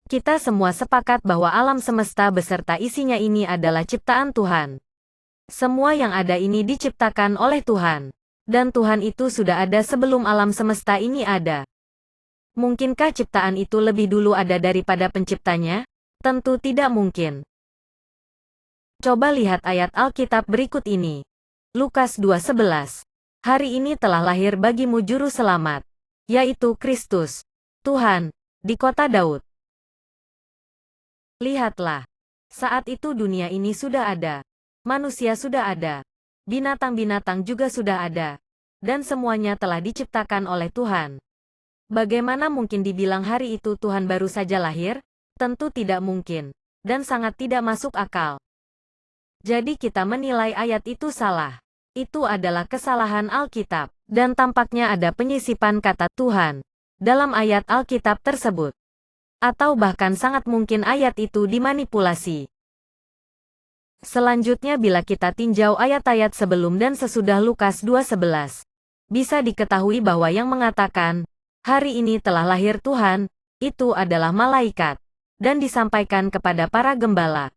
Kita semua sepakat bahwa alam semesta beserta isinya ini adalah ciptaan Tuhan. Semua yang ada ini diciptakan oleh Tuhan. Dan Tuhan itu sudah ada sebelum alam semesta ini ada. Mungkinkah ciptaan itu lebih dulu ada daripada penciptanya? Tentu tidak mungkin. Coba lihat ayat Alkitab berikut ini. Lukas 2:11. Hari ini telah lahir bagimu juru selamat, yaitu Kristus, Tuhan, di kota Daud. Lihatlah, saat itu dunia ini sudah ada, manusia sudah ada, binatang-binatang juga sudah ada, dan semuanya telah diciptakan oleh Tuhan. Bagaimana mungkin dibilang hari itu Tuhan baru saja lahir? Tentu tidak mungkin, dan sangat tidak masuk akal. Jadi kita menilai ayat itu salah. Itu adalah kesalahan Alkitab, dan tampaknya ada penyisipan kata Tuhan dalam ayat Alkitab tersebut. Atau bahkan sangat mungkin ayat itu dimanipulasi. Selanjutnya bila kita tinjau ayat-ayat sebelum dan sesudah Lukas 2:11, bisa diketahui bahwa yang mengatakan, hari ini telah lahir Tuhan, itu adalah malaikat, dan disampaikan kepada para gembala.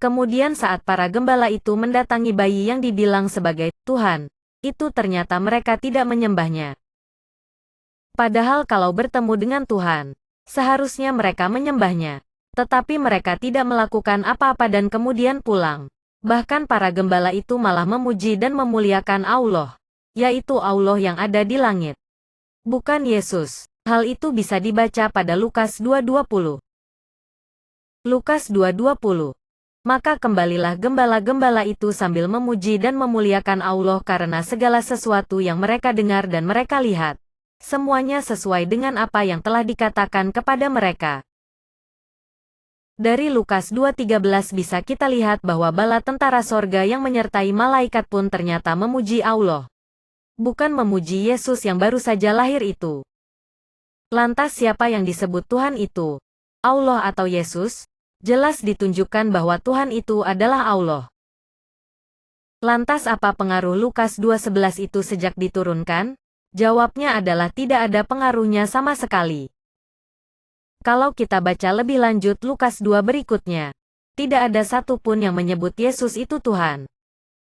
Kemudian saat para gembala itu mendatangi bayi yang dibilang sebagai Tuhan, itu ternyata mereka tidak menyembahnya. Padahal kalau bertemu dengan Tuhan, seharusnya mereka menyembahnya. Tetapi mereka tidak melakukan apa-apa dan kemudian pulang. Bahkan para gembala itu malah memuji dan memuliakan Allah, yaitu Allah yang ada di langit. Bukan Yesus. Hal itu bisa dibaca pada Lukas 2:20. Lukas 2:20. Maka kembalilah gembala-gembala itu sambil memuji dan memuliakan Allah karena segala sesuatu yang mereka dengar dan mereka lihat. Semuanya sesuai dengan apa yang telah dikatakan kepada mereka. Dari Lukas 2:13 bisa kita lihat bahwa bala tentara sorga yang menyertai malaikat pun ternyata memuji Allah. Bukan memuji Yesus yang baru saja lahir itu. Lantas siapa yang disebut Tuhan itu? Allah atau Yesus? Jelas ditunjukkan bahwa Tuhan itu adalah Allah. Lantas apa pengaruh Lukas 2:11 itu sejak diturunkan? Jawabnya adalah tidak ada pengaruhnya sama sekali. Kalau kita baca lebih lanjut Lukas 2 berikutnya, tidak ada satupun yang menyebut Yesus itu Tuhan.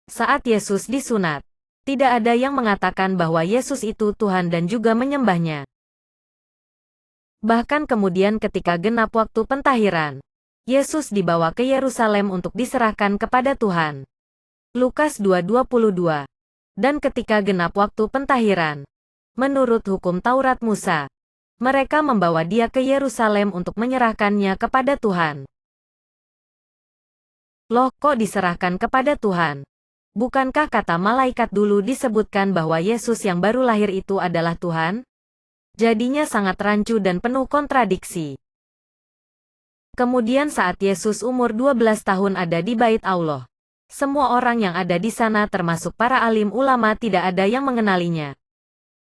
Saat Yesus disunat, tidak ada yang mengatakan bahwa Yesus itu Tuhan dan juga menyembahnya. Bahkan kemudian ketika genap waktu pentahiran, Yesus dibawa ke Yerusalem untuk diserahkan kepada Tuhan. Lukas 2:22. Dan ketika genap waktu pentahiran, menurut hukum Taurat Musa, mereka membawa dia ke Yerusalem untuk menyerahkannya kepada Tuhan. Loh, kok diserahkan kepada Tuhan? Bukankah kata malaikat dulu disebutkan bahwa Yesus yang baru lahir itu adalah Tuhan? Jadinya sangat rancu dan penuh kontradiksi. Kemudian saat Yesus umur 12 tahun ada di Bait Allah, semua orang yang ada di sana termasuk para alim ulama tidak ada yang mengenalinya.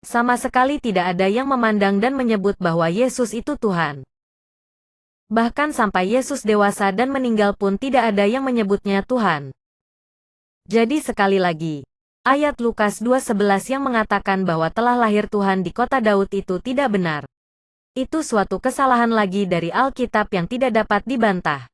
Sama sekali tidak ada yang memandang dan menyebut bahwa Yesus itu Tuhan. Bahkan sampai Yesus dewasa dan meninggal pun tidak ada yang menyebutnya Tuhan. Jadi sekali lagi, ayat Lukas 2:11 yang mengatakan bahwa telah lahir Tuhan di kota Daud itu tidak benar. Itu suatu kesalahan lagi dari Alkitab yang tidak dapat dibantah.